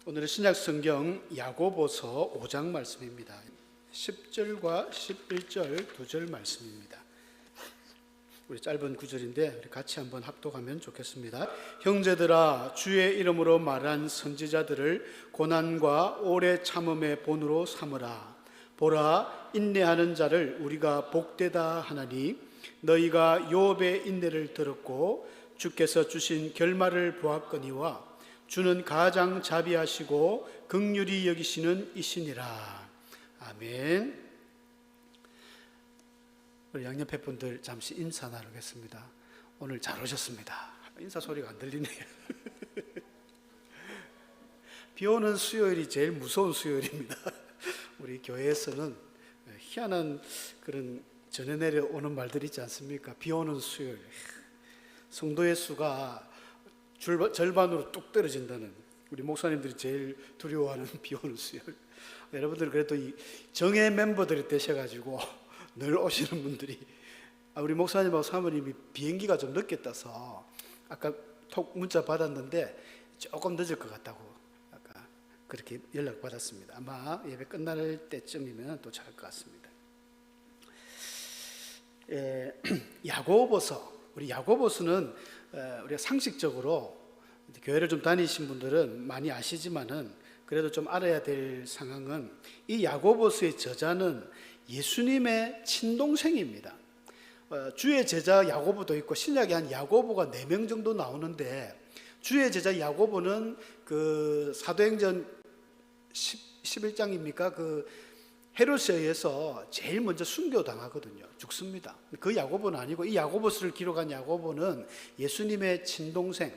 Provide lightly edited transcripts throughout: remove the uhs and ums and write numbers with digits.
오늘은 신약 성경 야고보서 5장 말씀입니다. 10절과 11절 두 절 말씀입니다. 우리 짧은 구절인데 우리 같이 한번 합독하면 좋겠습니다. 형제들아, 주의 이름으로 말한 선지자들을 고난과 오래 참음의 본으로 삼으라. 보라, 인내하는 자를 우리가 복되다 하나니 너희가 욥의 인내를 들었고 주께서 주신 결말을 보았거니와 주는 가장 자비하시고 긍휼히 여기시는 이시니라. 아멘. 우리 양옆에 분들 잠시 인사 나누겠습니다. 오늘 잘 오셨습니다. 인사 소리가 안 들리네요. 비 오는 수요일이 제일 무서운 수요일입니다. 우리 교회에서는 희한한 그런 전해 내려오는 말들이 있지 않습니까? 비 오는 수요일, 성도의 수가 절반으로 뚝 떨어진다는, 우리 목사님들이 제일 두려워하는 비 오는 수요일. 여러분들 그래도 이 정예 멤버들이 되셔가지고 늘 오시는 분들이, 우리 목사님하고 사모님이 비행기가 좀 늦게 떠서 아까 톡 문자 받았는데 조금 늦을 것 같다고 아까 그렇게 연락 받았습니다. 아마 예배 끝날 때쯤이면 도착할 것 같습니다. 야고보서, 우리 야고보서는 우리가 상식적으로 교회를 좀 다니신 분들은 많이 아시지만은 그래도 좀 알아야 될 상황은, 이 야고보서의 저자는 예수님의 친동생입니다. 주의 제자 야고보도 있고 신약에 한 야고보가 4명 정도 나오는데, 주의 제자 야고보는 그 사도행전 11장입니까? 그 헤롯에 의해서 제일 먼저 순교당하거든요. 죽습니다. 그 야고보는 아니고, 이 야고보서를 기록한 야고보는 예수님의 친동생.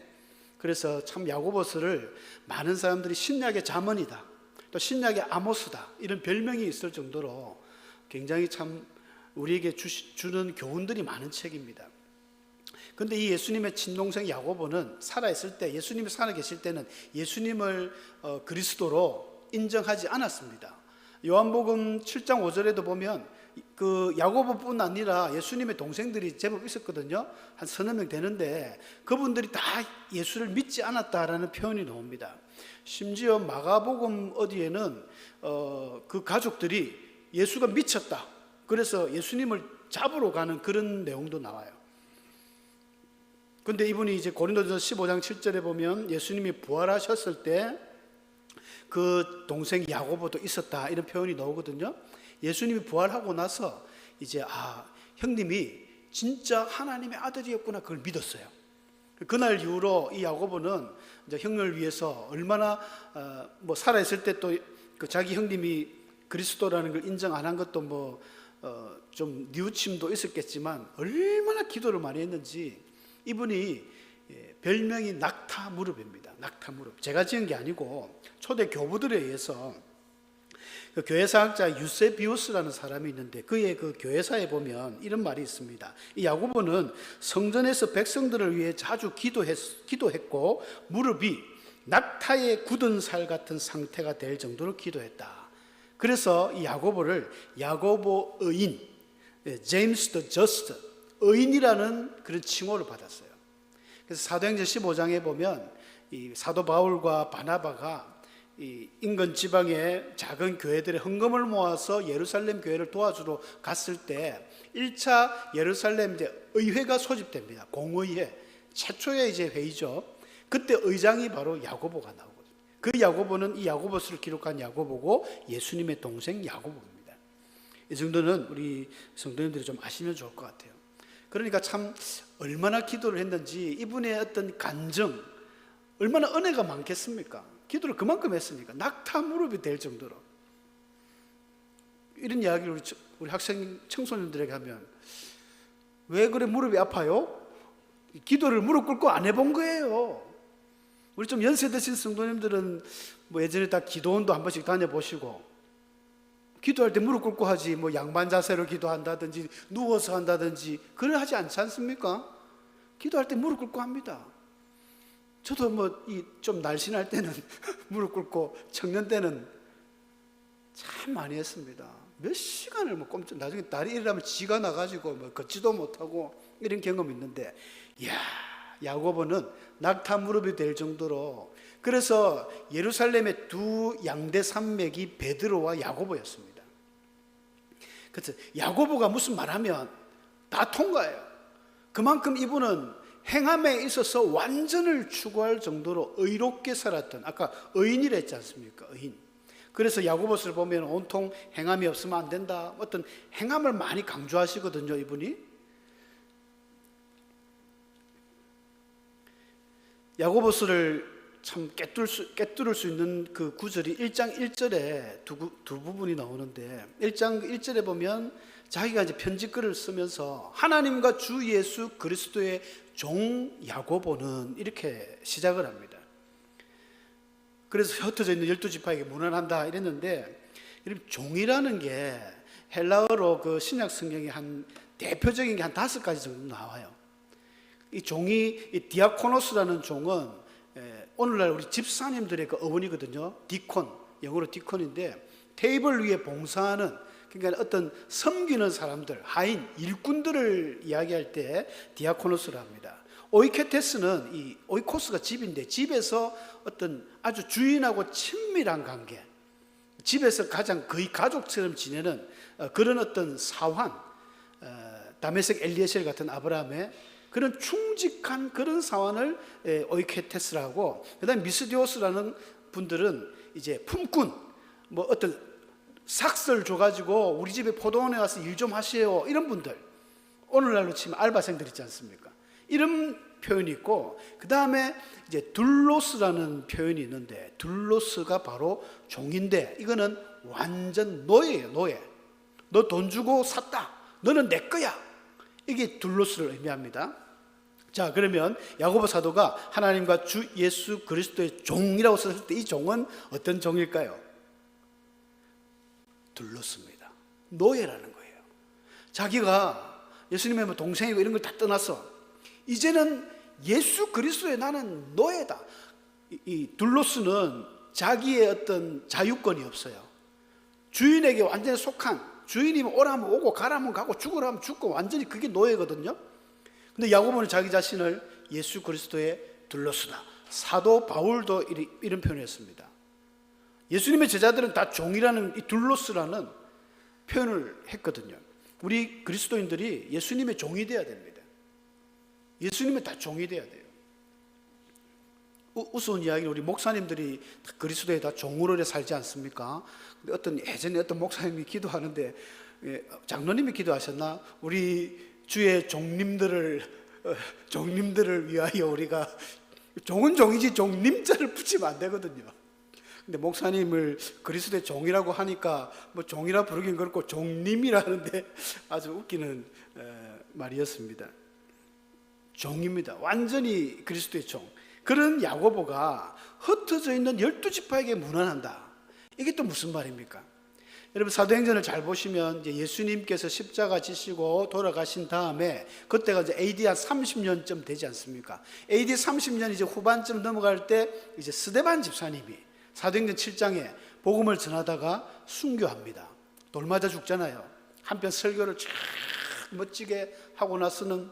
그래서 참 야고보서를 많은 사람들이 신약의 잠언이다, 또 신약의 아모스다, 이런 별명이 있을 정도로 굉장히 참 우리에게 주는 교훈들이 많은 책입니다. 그런데 이 예수님의 친동생 야고보는 살아있을 때, 예수님이 살아계실 때는 예수님을 그리스도로 인정하지 않았습니다. 요한복음 7장 5절에도 보면 그 야고보뿐 아니라 예수님의 동생들이 제법 있었거든요. 한 서너 명 되는데 그분들이 다 예수를 믿지 않았다라는 표현이 나옵니다. 심지어 마가복음 어디에는 그 가족들이 예수가 미쳤다, 그래서 예수님을 잡으러 가는 그런 내용도 나와요. 근데 이분이 이제 고린도전서 15장 7절에 보면 예수님이 부활하셨을 때 그 동생 야고보도 있었다, 이런 표현이 나오거든요. 예수님이 부활하고 나서 이제 형님이 진짜 하나님의 아들이었구나, 그걸 믿었어요. 그날 이후로 이 야고보는 이제 형을 위해서 얼마나 살아있을 때 또 그 자기 형님이 그리스도라는 걸 인정 안 한 것도 좀 뉘우침도 있었겠지만 얼마나 기도를 많이 했는지, 이분이 별명이 낙타 무릎입니다. 낙타 무릎. 제가 지은 게 아니고 초대 교부들에 의해서, 그 교회사학자 유세비우스라는 사람이 있는데 그의 그 교회사에 보면 이런 말이 있습니다. 이 야고보는 성전에서 백성들을 위해 자주 기도했고 무릎이 낙타에 굳은 살 같은 상태가 될 정도로 기도했다. 그래서 이 야고보를 야고보 의인, 제임스 더 저스트, 의인이라는 그런 칭호를 받았어요. 그래서 사도행전 15장에 보면 이 사도 바울과 바나바가 이 인근 지방의 작은 교회들의 헌금을 모아서 예루살렘 교회를 도와주러 갔을 때 1차 예루살렘 이제 의회가 소집됩니다. 공의회, 최초의 이제 회의죠. 그때 의장이 바로 야고보가 나오거든요. 그 야고보는 이 야고보서를 기록한 야고보고 예수님의 동생 야고보입니다. 이 정도는 우리 성도님들이 좀 아시면 좋을 것 같아요. 그러니까 참 얼마나 기도를 했는지, 이분의 어떤 간증, 얼마나 은혜가 많겠습니까? 기도를 그만큼 했으니까 낙타 무릎이 될 정도로. 이런 이야기를 우리 학생 청소년들에게 하면, 왜 그래 무릎이 아파요? 기도를 무릎 꿇고 안 해본 거예요. 우리 좀 연세 드신 성도님들은 예전에 다 기도원도 한 번씩 다녀보시고, 기도할 때 무릎 꿇고 하지, 양반 자세로 기도한다든지 누워서 한다든지 그걸 하지 않지 않습니까? 기도할 때 무릎 꿇고 합니다. 저도 좀 날씬할 때는 무릎 꿇고, 청년 때는 참 많이 했습니다. 몇 시간을 나중에 다리 일어나면 지가 나가지고 걷지도 못하고 이런 경험이 있는데, 이야, 야고보는 낙타 무릎이 될 정도로, 그래서 예루살렘의 두 양대 산맥이 베드로와 야고보였습니다. 그래서 야고보가 무슨 말하면 다 통과해요. 그만큼 이분은 행함에 있어서 완전을 추구할 정도로 의롭게 살았던, 아까 의인이라 했지 않습니까? 의인. 그래서 야고보서를 보면 온통 행함이 없으면 안 된다, 어떤 행함을 많이 강조하시거든요, 이분이. 야고보서를 참 깨뚫을 수 있는 그 구절이 1장 1절에 두 부분이 나오는데, 1장 1절에 보면 자기가 이제 편지글을 쓰면서 하나님과 주 예수 그리스도의 종 야고보는 이렇게 시작을 합니다. 그래서 흩어져 있는 12지파에게 문안한다 이랬는데, 종이라는 게 헬라어로 그 신약 성경에 한 대표적인 게 한 5가지 정도 나와요. 이 종이, 이 디아코노스라는 종은 오늘날 우리 집사님들의 그 어원이거든요. 디콘, 영어로 디콘인데 테이블 위에 봉사하는, 그러니까 어떤 섬기는 사람들, 하인, 일꾼들을 이야기할 때 디아코노스라 합니다. 오이케테스는, 이 오이코스가 집인데 집에서 어떤 아주 주인하고 친밀한 관계, 집에서 가장 거의 가족처럼 지내는 그런 어떤 사환, 다메섹 엘리에셀 같은 아브라함의 그런 충직한 그런 사환을 오이케테스라고, 그다음에 미스디오스라는 분들은 이제 품꾼, 뭐 어떤 삭스를 줘가지고 우리 집에 포도원에 와서 일 좀 하세요, 이런 분들, 오늘날로 치면 알바생들 있지 않습니까? 이런 표현이 있고, 그 다음에 이제 둘로스라는 표현이 있는데, 둘로스가 바로 종인데 이거는 완전 노예예요. 노예. 너 돈 주고 샀다, 너는 내 거야, 이게 둘로스를 의미합니다. 자, 그러면 야고보 사도가 하나님과 주 예수 그리스도의 종이라고 썼을 때 이 종은 어떤 종일까요? 둘로스입니다. 노예라는 거예요. 자기가 예수님의 동생이고 이런 걸 다 떠나서 이제는 예수 그리스도의 나는 노예다. 이 둘로스는 자기의 어떤 자유권이 없어요. 주인에게 완전히 속한, 주인이면 오라면 오고 가라면 가고 죽으라면 죽고, 완전히 그게 노예거든요. 근데 야고보는 자기 자신을 예수 그리스도의 둘로스다. 사도 바울도 이런 표현을 했습니다. 예수님의 제자들은 다 종이라는, 이 둘로스라는 표현을 했거든요. 우리 그리스도인들이 예수님의 종이 되어야 됩니다. 예수님의 다 종이 되어야 돼요. 우스운 이야기는 우리 목사님들이 그리스도에 다 종으로 살지 않습니까? 근데 예전에 어떤 목사님이 기도하는데, 장로님이 기도하셨나? 우리 주의 종님들을 위하여 우리가, 종은 종이지 종님자를 붙이면 안 되거든요. 근데 목사님을 그리스도의 종이라고 하니까 뭐 종이라 부르긴 그렇고 종님이라 하는데 아주 웃기는 말이었습니다. 종입니다. 완전히 그리스도의 종. 그런 야고보가 흩어져 있는 12지파에게 문안한다. 이게 또 무슨 말입니까? 여러분, 사도행전을 잘 보시면 이제 예수님께서 십자가 지시고 돌아가신 다음에, 그때가 이제 AD 한 30년쯤 되지 않습니까? AD 30년 이제 후반쯤 넘어갈 때 이제 스데반 집사님이 사도행전 7장에 복음을 전하다가 순교합니다. 돌 맞아 죽잖아요. 한편 설교를 쫙 멋지게 하고 나서는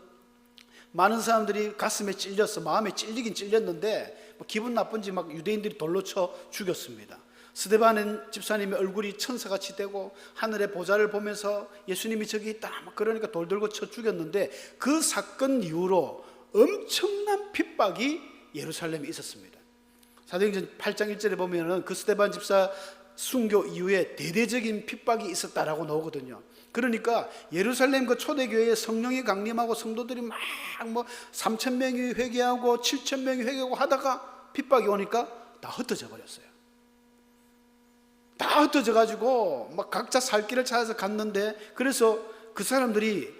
많은 사람들이 가슴에 찔렸어, 마음에 찔리긴 찔렸는데 기분 나쁜지 막 유대인들이 돌로 쳐 죽였습니다. 스데반 집사님의 얼굴이 천사같이 되고 하늘의 보좌를 보면서 예수님이 저기 있다, 그러니까 돌 들고 쳐 죽였는데, 그 사건 이후로 엄청난 핍박이 예루살렘에 있었습니다. 사도행전 8장 1절에 보면은 그 스데반 집사 순교 이후에 대대적인 핍박이 있었다라고 나오거든요. 그러니까 예루살렘 그 초대교회에 성령이 강림하고 성도들이 막 3,000명이 회개하고 7,000명이 회개하고 하다가 핍박이 오니까 다 흩어져 버렸어요. 다 흩어져 가지고 막 각자 살 길을 찾아서 갔는데, 그래서 그 사람들이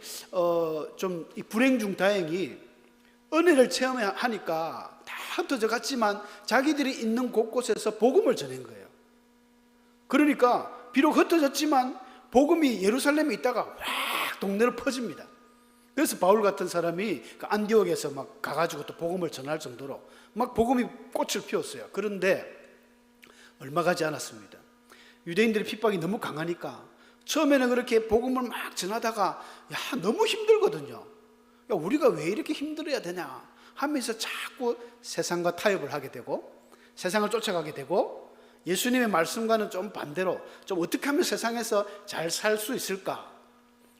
좀 불행 중 다행히 은혜를 체험하니까 다 흩어져 갔지만 자기들이 있는 곳곳에서 복음을 전한 거예요. 그러니까 비록 흩어졌지만 복음이 예루살렘에 있다가 확 동네로 퍼집니다. 그래서 바울 같은 사람이 그 안디옥에서 막 가가지고 또 복음을 전할 정도로 막 복음이 꽃을 피웠어요. 그런데 얼마 가지 않았습니다. 유대인들의 핍박이 너무 강하니까 처음에는 그렇게 복음을 막 전하다가 너무 힘들거든요. 우리가 왜 이렇게 힘들어야 되냐, 하면서 자꾸 세상과 타협을 하게 되고 세상을 쫓아가게 되고 예수님의 말씀과는 좀 반대로 좀 어떻게 하면 세상에서 잘 살 수 있을까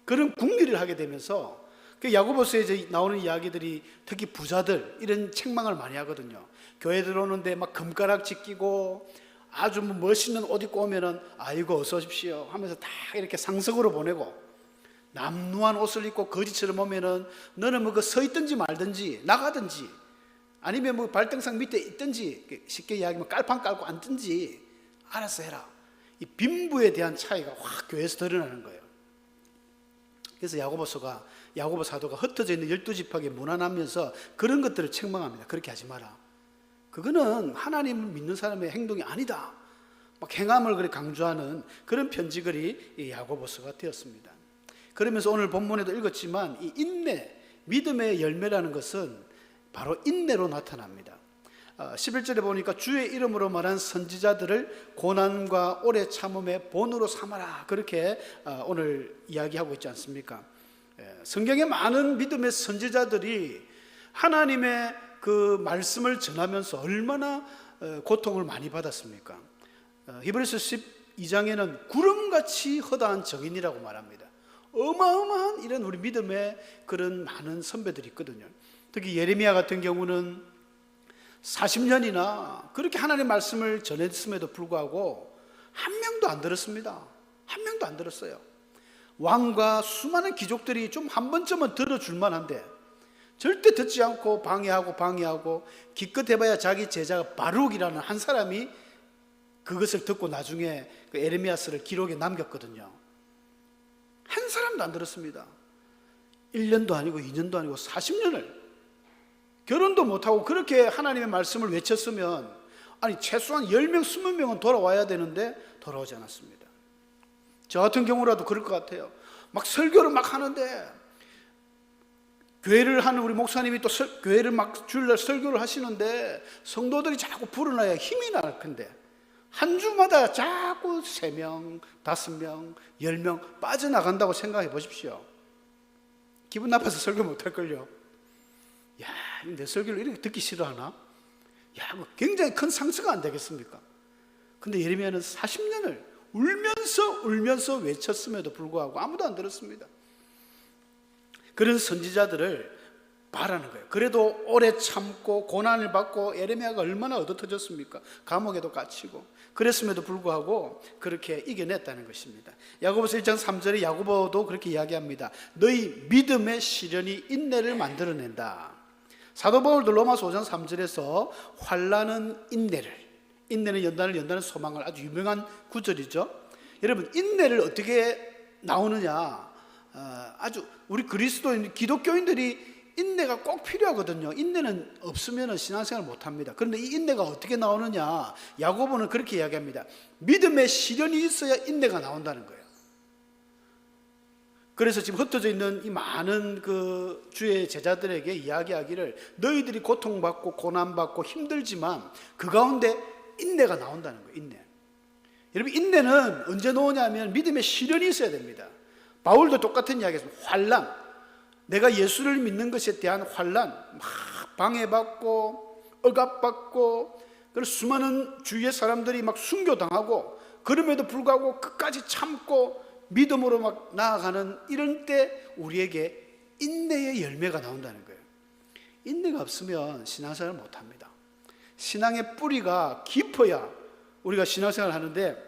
그런 궁리를 하게 되면서 그 야고보서에 이제 나오는 이야기들이 특히 부자들 이런 책망을 많이 하거든요. 교회 들어오는데 막 금가락지 끼고 아주 뭐 멋있는 옷 입고 오면은 아이고 어서 오십시오 하면서 다 이렇게 상석으로 보내고 남루한 옷을 입고 거지처럼 오면은 너는 뭐 그 서 있든지 말든지 나가든지 아니면 뭐 발등상 밑에 있든지 쉽게 이야기하면 깔판 깔고 앉든지 알아서 해라. 이 빈부에 대한 차이가 확 교회에서 드러나는 거예요. 그래서 야고보 사도가 흩어져 있는 12지파에 무난하면서 그런 것들을 책망합니다. 그렇게 하지 마라. 그거는 하나님을 믿는 사람의 행동이 아니다. 막 행함을 그렇게 강조하는 그런 편지글이 이 야고보서가 되었습니다. 그러면서 오늘 본문에도 읽었지만 이 인내, 믿음의 열매라는 것은 바로 인내로 나타납니다. 11절에 보니까 주의 이름으로 말한 선지자들을 고난과 오래 참음의 본으로 삼아라. 그렇게 오늘 이야기하고 있지 않습니까? 성경에 많은 믿음의 선지자들이 하나님의 그 말씀을 전하면서 얼마나 고통을 많이 받았습니까? 히브리서 12장에는 구름같이 허다한 정인이라고 말합니다. 어마어마한 이런 우리 믿음의 그런 많은 선배들이 있거든요. 특히 예레미야 같은 경우는 40년이나 그렇게 하나님의 말씀을 전했음에도 불구하고 한 명도 안 들었습니다. 한 명도 안 들었어요. 왕과 수많은 귀족들이 좀 한 번쯤은 들어줄 만한데 절대 듣지 않고 방해하고 기껏 해봐야 자기 제자가 바룩이라는 한 사람이 그것을 듣고 나중에 그 에레미야서를 기록에 남겼거든요. 한 사람도 안 들었습니다. 1년도 아니고 2년도 아니고 40년을 결혼도 못하고 그렇게 하나님의 말씀을 외쳤으면 아니 최소한 10명, 20명은 돌아와야 되는데 돌아오지 않았습니다. 저 같은 경우라도 그럴 것 같아요. 막 설교를 막 하는데 교회를 하는 우리 목사님이 또 교회를 막 주일날 설교를 하시는데 성도들이 자꾸 불어나야 힘이 날 건데 한 주마다 자꾸 3명, 5명, 10명 빠져나간다고 생각해 보십시오. 기분 나빠서 설교 못할걸요. 야, 내 설교를 이렇게 듣기 싫어하나? 야, 뭐 굉장히 큰 상처가 안 되겠습니까? 근데 예레미야는 40년을 울면서 외쳤음에도 불구하고 아무도 안 들었습니다. 그런 선지자들을 바라는 거예요. 그래도 오래 참고 고난을 받고 예레미야가 얼마나 얻어터졌습니까? 감옥에도 갇히고 그랬음에도 불구하고 그렇게 이겨냈다는 것입니다. 야고보서 1장 3절에 야고보도 그렇게 이야기합니다. 너희 믿음의 시련이 인내를 만들어낸다. 사도 바울도 로마서 5장 3절에서 환난은 인내는 연단을 소망을 아주 유명한 구절이죠. 여러분 인내를 어떻게 나오느냐 아주 우리 그리스도인 기독교인들이 인내가 꼭 필요하거든요. 인내는 없으면 신앙생활을 못합니다. 그런데 이 인내가 어떻게 나오느냐 야고보는 그렇게 이야기합니다. 믿음의 시련이 있어야 인내가 나온다는 거예요. 그래서 지금 흩어져 있는 이 많은 그 주의 제자들에게 이야기하기를 너희들이 고통받고 고난받고 힘들지만 그 가운데 인내가 나온다는 거예요. 인내. 여러분 인내는 언제 나오냐면 믿음의 시련이 있어야 됩니다. 바울도 똑같은 이야기했습니다. 환난, 내가 예수를 믿는 것에 대한 환난, 막 방해받고 억압받고 그래서 수많은 주위의 사람들이 막 순교당하고 그럼에도 불구하고 끝까지 참고 믿음으로 막 나아가는 이런 때 우리에게 인내의 열매가 나온다는 거예요. 인내가 없으면 신앙생활을 못합니다. 신앙의 뿌리가 깊어야 우리가 신앙생활을 하는데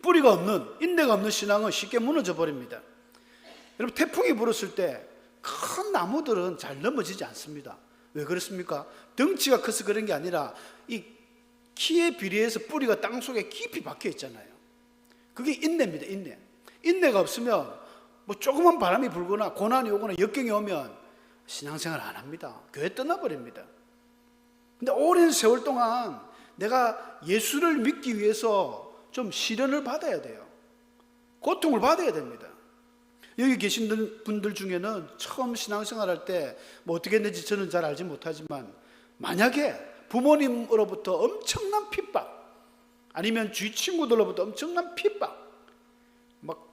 뿌리가 없는 인내가 없는 신앙은 쉽게 무너져 버립니다. 여러분 태풍이 불었을 때 큰 나무들은 잘 넘어지지 않습니다. 왜 그렇습니까? 덩치가 커서 그런 게 아니라 이 키에 비례해서 뿌리가 땅속에 깊이 박혀 있잖아요. 그게 인내입니다. 인내가 없으면 뭐 조그만 바람이 불거나 고난이 오거나 역경이 오면 신앙생활 안 합니다. 교회 떠나버립니다. 근데 오랜 세월 동안 내가 예수를 믿기 위해서 좀 시련을 받아야 돼요. 고통을 받아야 됩니다. 여기 계신 분들 중에는 처음 신앙생활 할 때 뭐 어떻게 했는지 저는 잘 알지 못하지만 만약에 부모님으로부터 엄청난 핍박 아니면 주위 친구들로부터 엄청난 핍박 막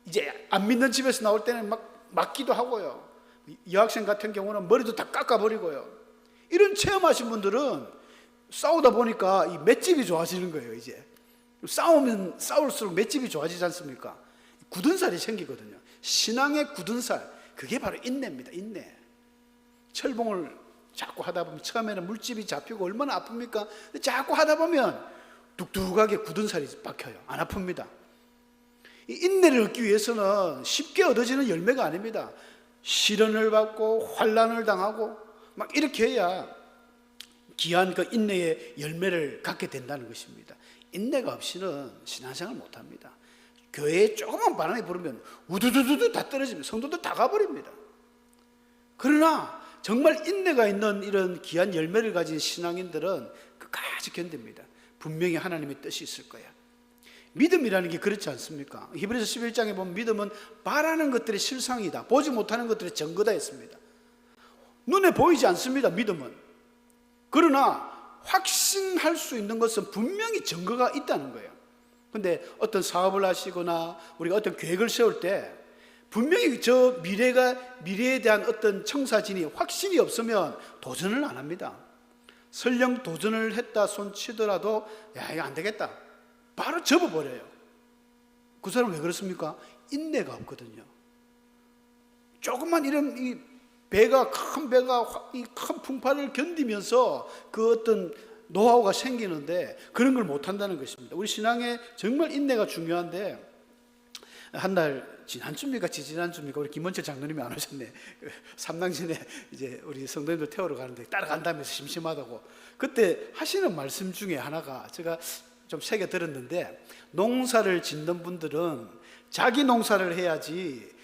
이제 안 믿는 집에서 나올 때는 막 맞기도 하고요. 여학생 같은 경우는 머리도 다 깎아버리고요. 이런 체험하신 분들은 싸우다 보니까 이 맷집이 좋아지는 거예요. 이제 싸우면 싸울수록 맷집이 좋아지지 않습니까? 굳은 살이 생기거든요. 신앙의 굳은 살, 그게 바로 인내입니다. 인내. 철봉을 자꾸 하다 보면 처음에는 물집이 잡히고 얼마나 아픕니까? 근데 자꾸 하다 보면 뚝뚝하게 굳은 살이 박혀요. 안 아픕니다. 이 인내를 얻기 위해서는 쉽게 얻어지는 열매가 아닙니다. 시련을 받고 환난을 당하고 막 이렇게 해야 귀한 그 인내의 열매를 갖게 된다는 것입니다. 인내가 없이는 신앙생활을 못합니다. 교회에 조그만 바람이 불으면 우두두두두 다 떨어집니다. 성도들 다 가버립니다. 그러나 정말 인내가 있는 이런 귀한 열매를 가진 신앙인들은 끝까지 견딥니다. 분명히 하나님의 뜻이 있을 거야. 믿음이라는 게 그렇지 않습니까? 히브리서 11장에 보면 믿음은 바라는 것들의 실상이다, 보지 못하는 것들의 증거다 했습니다. 눈에 보이지 않습니다. 믿음은. 그러나 확신할 수 있는 것은 분명히 증거가 있다는 거예요. 근데 어떤 사업을 하시거나 우리가 어떤 계획을 세울 때 분명히 저 미래에 대한 어떤 청사진이 확신이 없으면 도전을 안 합니다. 설령 도전을 했다 손치더라도 야, 이거 안 되겠다, 바로 접어버려요. 그 사람은 왜 그렇습니까? 인내가 없거든요. 조금만 이런 이 배가 이 큰 풍파를 견디면서 그 어떤 노하우가 생기는데 그런 걸 못한다는 것입니다. 우리 신앙에 정말 인내가 중요한데, 한 달 지난주입니까 지지난주입니까 우리 김원철 장로님이 안 오셨네. 삼당진에 이제 우리 성도님들 태우러 가는데 따라간다면서 심심하다고 그때 하시는 말씀 중에 하나가 제가 좀 새겨 들었는데, 농사를 짓는 분들은 자기 농사를 해야지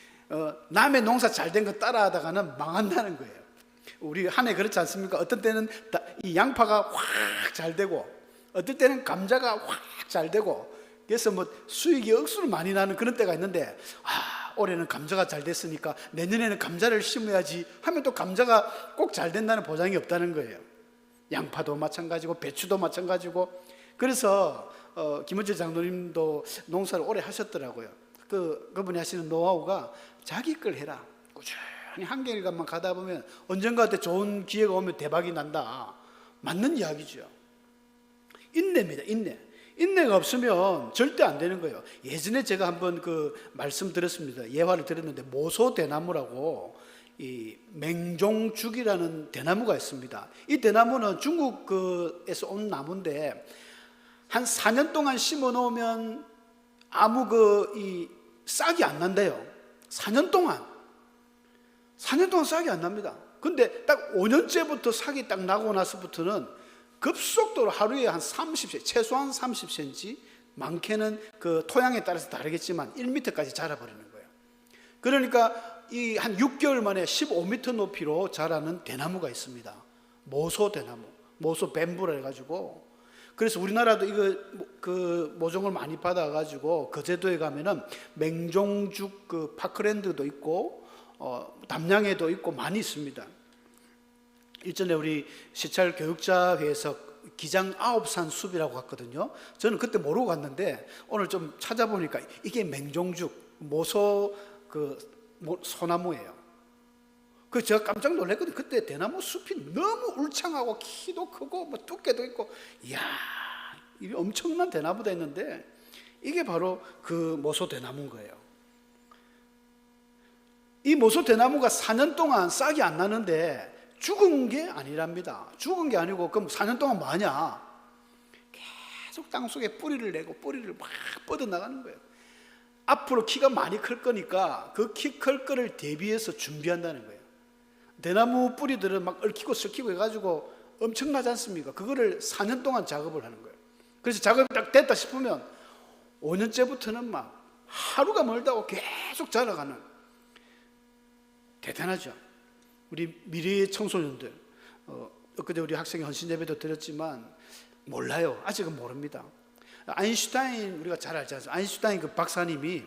남의 농사 잘 된 거 따라하다가는 망한다는 거예요. 우리 한 해 그렇지 않습니까? 어떤 때는 이 양파가 확 잘 되고 어떨 때는 감자가 확 잘 되고, 그래서 뭐 수익이 억수로 많이 나는 그런 때가 있는데, 올해는 감자가 잘 됐으니까 내년에는 감자를 심어야지 하면 또 감자가 꼭 잘 된다는 보장이 없다는 거예요. 양파도 마찬가지고 배추도 마찬가지고. 그래서 김원철 장로님도 농사를 오래 하셨더라고요. 그분이 하시는 노하우가 자기 걸 해라. 꾸준히 한길간만 가다 보면 언젠가 때 좋은 기회가 오면 대박이 난다. 맞는 이야기죠. 인내입니다. 인내가 없으면 절대 안 되는 거예요. 예전에 제가 한번 말씀드렸습니다. 예화를 드렸는데 모소대나무라고 이 맹종죽이라는 대나무가 있습니다. 이 대나무는 중국에서 온 나무인데 한 4년 동안 심어 놓으면 아무 이 싹이 안 난대요. 4년 동안 싹이 안 납니다. 근데 딱 5년째부터 싹이 딱 나고 나서부터는 급속도로 하루에 한 30cm, 최소한 30cm, 많게는 그 토양에 따라서 다르겠지만 1m까지 자라버리는 거예요. 그러니까 이 한 6개월 만에 15m 높이로 자라는 대나무가 있습니다. 모소대나무, 모소뱀부라 해가지고. 그래서 우리나라도 이거 모종을 많이 받아가지고 거제도에 가면은 맹종죽 파크랜드도 있고 담양에도 있고 많이 있습니다. 일전에 우리 시찰 교육자회에서 기장 9산 숲이라고 갔거든요. 저는 그때 모르고 갔는데 오늘 좀 찾아보니까 이게 맹종죽 모소 소나무예요. 그래서 제가 깜짝 놀랐거든요. 그때 대나무 숲이 너무 울창하고 키도 크고 뭐 두께도 있고, 이야, 이 엄청난 대나무다 했는데 이게 바로 그 모소 대나무인 거예요. 이 모소 대나무가 4년 동안 싹이 안 나는데 죽은 게 아니랍니다. 죽은 게 아니고 그럼 4년 동안 뭐 하냐? 계속 땅속에 뿌리를 내고 뿌리를 막 뻗어나가는 거예요. 앞으로 키가 많이 클 거니까 그 키 클 거를 대비해서 준비한다는 거예요. 대나무 뿌리들은 막 얽히고 설키고 해가지고 엄청나지 않습니까? 그거를 4년 동안 작업을 하는 거예요. 그래서 작업이 딱 됐다 싶으면 5년째부터는 막 하루가 멀다고 계속 자라가는, 대단하죠. 우리 미래의 청소년들, 엊그제 우리 학생이 헌신 예배도 드렸지만 몰라요. 아직은 모릅니다. 아인슈타인 우리가 잘 알지 않습니까? 아인슈타인 그 박사님이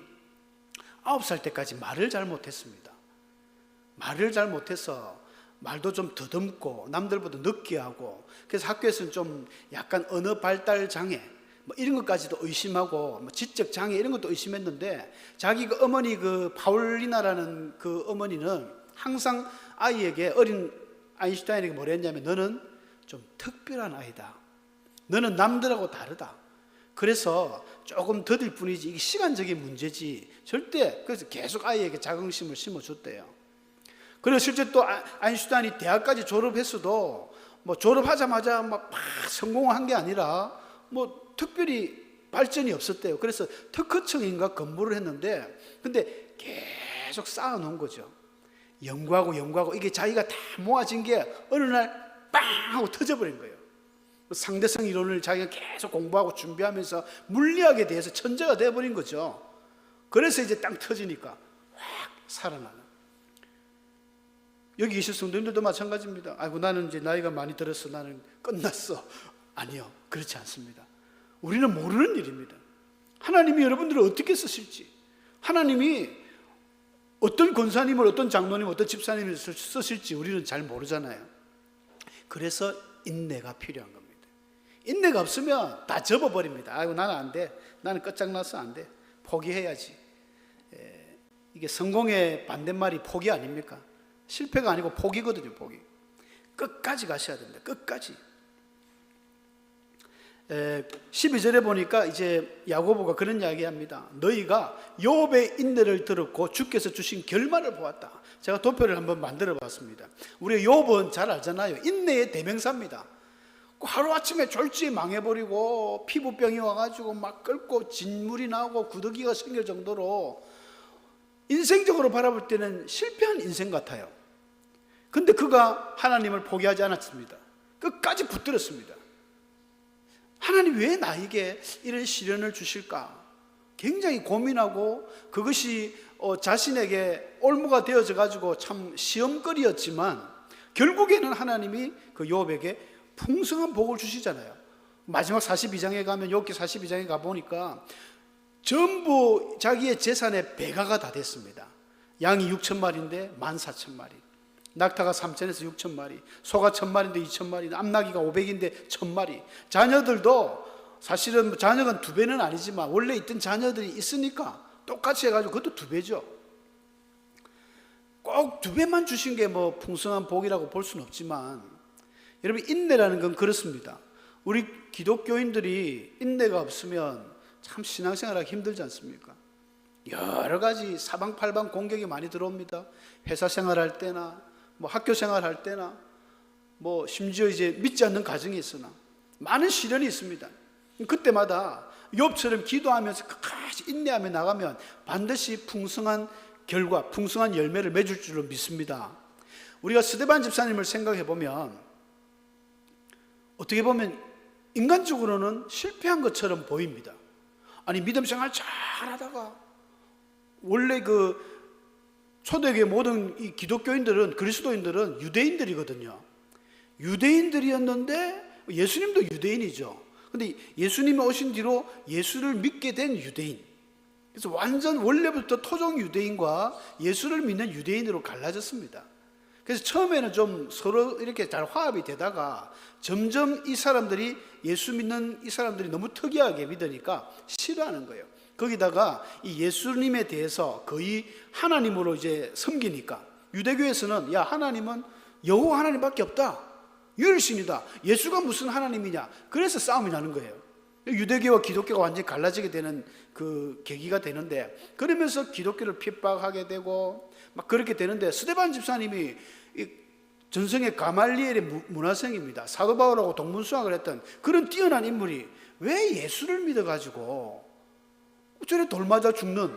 9살 때까지 말을 잘 못했습니다. 말을 잘 못해서 말도 좀 더듬고 남들보다 느끼하고, 그래서 학교에서는 좀 약간 언어 발달 장애 뭐 이런 것까지도 의심하고 뭐 지적 장애 이런 것도 의심했는데, 자기 그 어머니 파울리나라는 그 어머니는 항상 아이에게, 어린 아인슈타인에게 뭐라 했냐면 너는 좀 특별한 아이다. 너는 남들하고 다르다. 그래서 조금 더딜 뿐이지 이게 시간적인 문제지 절대. 그래서 계속 아이에게 자긍심을 심어줬대요. 그리고 실제 또 아인슈타인이 대학까지 졸업했어도 뭐 졸업하자마자 막 성공한 게 아니라 뭐 특별히 발전이 없었대요. 그래서 특허청인가 근무를 했는데 근데 계속 쌓아놓은 거죠. 연구하고 이게 자기가 다 모아진 게 어느 날 빵 하고 터져버린 거예요. 상대성 이론을 자기가 계속 공부하고 준비하면서 물리학에 대해서 천재가 되어버린 거죠. 그래서 이제 땅 터지니까 확 살아나는. 여기 계신 성도님들도 마찬가지입니다. 아이고 나는 이제 나이가 많이 들었어. 나는 끝났어. 아니요. 그렇지 않습니다. 우리는 모르는 일입니다. 하나님이 여러분들을 어떻게 쓰실지, 하나님이 어떤 권사님을, 어떤 장로님, 어떤 집사님을 쓰실지 우리는 잘 모르잖아요. 그래서 인내가 필요한 겁니다. 인내가 없으면 다 접어버립니다. 아이고 나는 안 돼. 나는 끝장났어. 안 돼. 포기해야지. 이게 성공의 반대말이 포기 아닙니까? 실패가 아니고 포기거든요. 포기. 끝까지 가셔야 됩니다. 끝까지. 12절에 보니까 이제 야고보가 그런 이야기합니다. 너희가 욥의 인내를 들었고 주께서 주신 결말을 보았다. 제가 도표를 한번 만들어 봤습니다. 우리 욥은 잘 알잖아요. 인내의 대명사입니다. 하루아침에 졸지에 망해버리고 피부병이 와가지고 막 끓고 진물이 나오고 구더기가 생길 정도로 인생적으로 바라볼 때는 실패한 인생 같아요. 근데 그가 하나님을 포기하지 않았습니다. 끝까지 붙들었습니다. 하나님 왜 나에게 이런 시련을 주실까? 굉장히 고민하고 그것이 자신에게 올무가 되어져 가지고 참 시험거리였지만 결국에는 하나님이 그 욥에게 풍성한 복을 주시잖아요. 마지막 42장에 가면 욥기 42장에 가보니까 전부 자기의 재산의 배가가 다 됐습니다. 양이 6,000마리인데 14,000마리, 낙타가 3,000에서 6,000마리, 소가 1,000마리인데 2,000마리, 암나귀가 500인데 1,000마리. 자녀들도 사실은 자녀가 2배는 아니지만 원래 있던 자녀들이 있으니까 똑같이 해가지고 그것도 2배죠. 꼭 2배만 주신 게 뭐 풍성한 복이라고 볼 수는 없지만 여러분 인내라는 건 그렇습니다. 우리 기독교인들이 인내가 없으면 참 신앙생활하기 힘들지 않습니까? 여러 가지 사방팔방 공격이 많이 들어옵니다. 회사 생활할 때나 뭐 학교 생활할 때나 뭐 심지어 이제 믿지 않는 가정이 있으나 많은 시련이 있습니다. 그때마다 욥처럼 기도하면서 끝까지 인내하며 나가면 반드시 풍성한 결과, 풍성한 열매를 맺을 줄로 믿습니다. 우리가 스데반 집사님을 생각해 보면 어떻게 보면 인간적으로는 실패한 것처럼 보입니다. 아니 믿음 생활 잘하다가 원래 그 초대교회 모든 이 기독교인들은, 그리스도인들은 유대인들이거든요. 유대인들이었는데 예수님도 유대인이죠. 근데 예수님이 오신 뒤로 예수를 믿게 된 유대인. 그래서 완전 원래부터 토종 유대인과 예수를 믿는 유대인으로 갈라졌습니다. 그래서 처음에는 좀 서로 이렇게 잘 화합이 되다가 점점 이 사람들이, 예수 믿는 이 사람들이 너무 특이하게 믿으니까 싫어하는 거예요. 거기다가 이 예수님에 대해서 거의 하나님으로 이제 섬기니까 유대교에서는 야 하나님은 여호와 하나님밖에 없다, 유일신이다, 예수가 무슨 하나님이냐. 그래서 싸움이 나는 거예요. 유대교와 기독교가 완전히 갈라지게 되는 그 계기가 되는데, 그러면서 기독교를 핍박하게 되고 막 그렇게 되는데, 스데반 집사님이 전성의 가말리엘의 문화생입니다. 사도 바울하고 동문수학을 했던 그런 뛰어난 인물이 왜 예수를 믿어가지고 저래 돌맞아 죽는,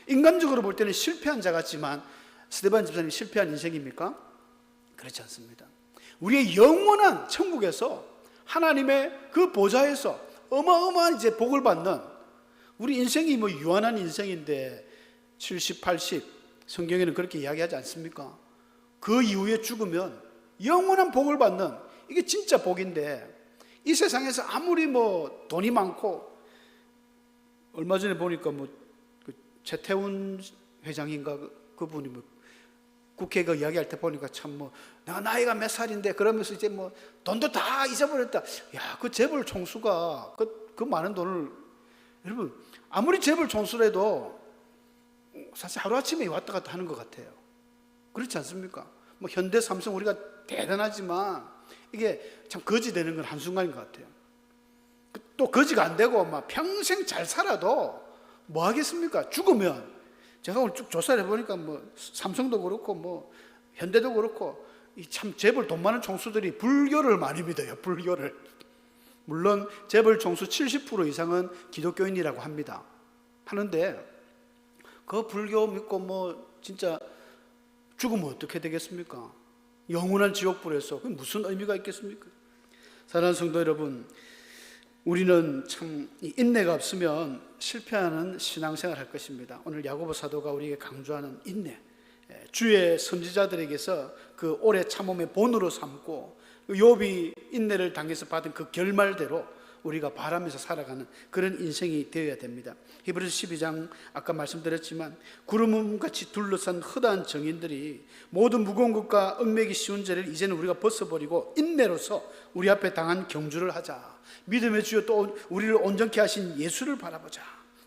인간적으로 볼 때는 실패한 자 같지만 스데반 집사님이 실패한 인생입니까? 그렇지 않습니다. 우리의 영원한 천국에서 하나님의 그 보좌에서 어마어마한 이제 복을 받는, 우리 인생이 뭐 유한한 인생인데 70, 80 성경에는 그렇게 이야기하지 않습니까? 그 이후에 죽으면 영원한 복을 받는, 이게 진짜 복인데 이 세상에서 아무리 뭐 돈이 많고, 얼마 전에 보니까 뭐 그 최태훈 회장인가 그분이 뭐 국회 그 이야기할 때 보니까 참 뭐 내가 나이가 몇 살인데 그러면서 이제 뭐 돈도 다 잊어버렸다. 야, 그 재벌 총수가 그 많은 돈을, 여러분 아무리 재벌 총수라도 사실 하루아침에 왔다 갔다 하는 것 같아요. 그렇지 않습니까? 뭐 현대 삼성 우리가 대단하지만 이게 참 거지 되는 건 한순간인 것 같아요. 또 거지가 안 되고 막 평생 잘 살아도 뭐 하겠습니까? 죽으면 제가 오늘 쭉 조사를 해보니까 뭐 삼성도 그렇고 뭐 현대도 그렇고 이 참 재벌 돈 많은 총수들이 불교를 많이 믿어요. 불교를. 물론 재벌 총수 70% 이상은 기독교인이라고 합니다. 하는데 그 불교 믿고 뭐 진짜 죽으면 어떻게 되겠습니까? 영원한 지옥불에서 그게 무슨 의미가 있겠습니까? 사랑하는 성도 여러분, 우리는 참 인내가 없으면 실패하는 신앙생활을 할 것입니다. 오늘 야고보 사도가 우리에게 강조하는 인내, 주의 선지자들에게서 그 오래 참음의 본으로 삼고 욥이 인내를 당해서 받은 그 결말대로 우리가 바라면서 살아가는 그런 인생이 되어야 됩니다. 히브리서 12장 아까 말씀드렸지만 구름같이 둘러싼 허다한 정인들이 모든 무거운 것과 얽매기 쉬운 죄를 이제는 우리가 벗어버리고 인내로서 우리 앞에 당한 경주를 하자. 믿음의 주여 또 우리를 온전케 하신 예수를 바라보자.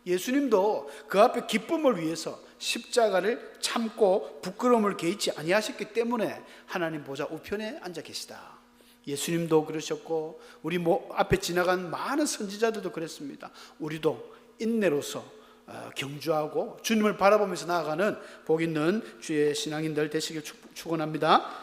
예수님도 그 앞에 기쁨을 위해서 십자가를 참고 부끄러움을 개의치 아니하셨기 때문에 하나님 보좌 우편에 앉아 계시다. 예수님도 그러셨고 우리 앞에 지나간 많은 선지자들도 그랬습니다. 우리도 인내로서 경주하고 주님을 바라보면서 나아가는 복 있는 주의 신앙인들 되시길 축원합니다.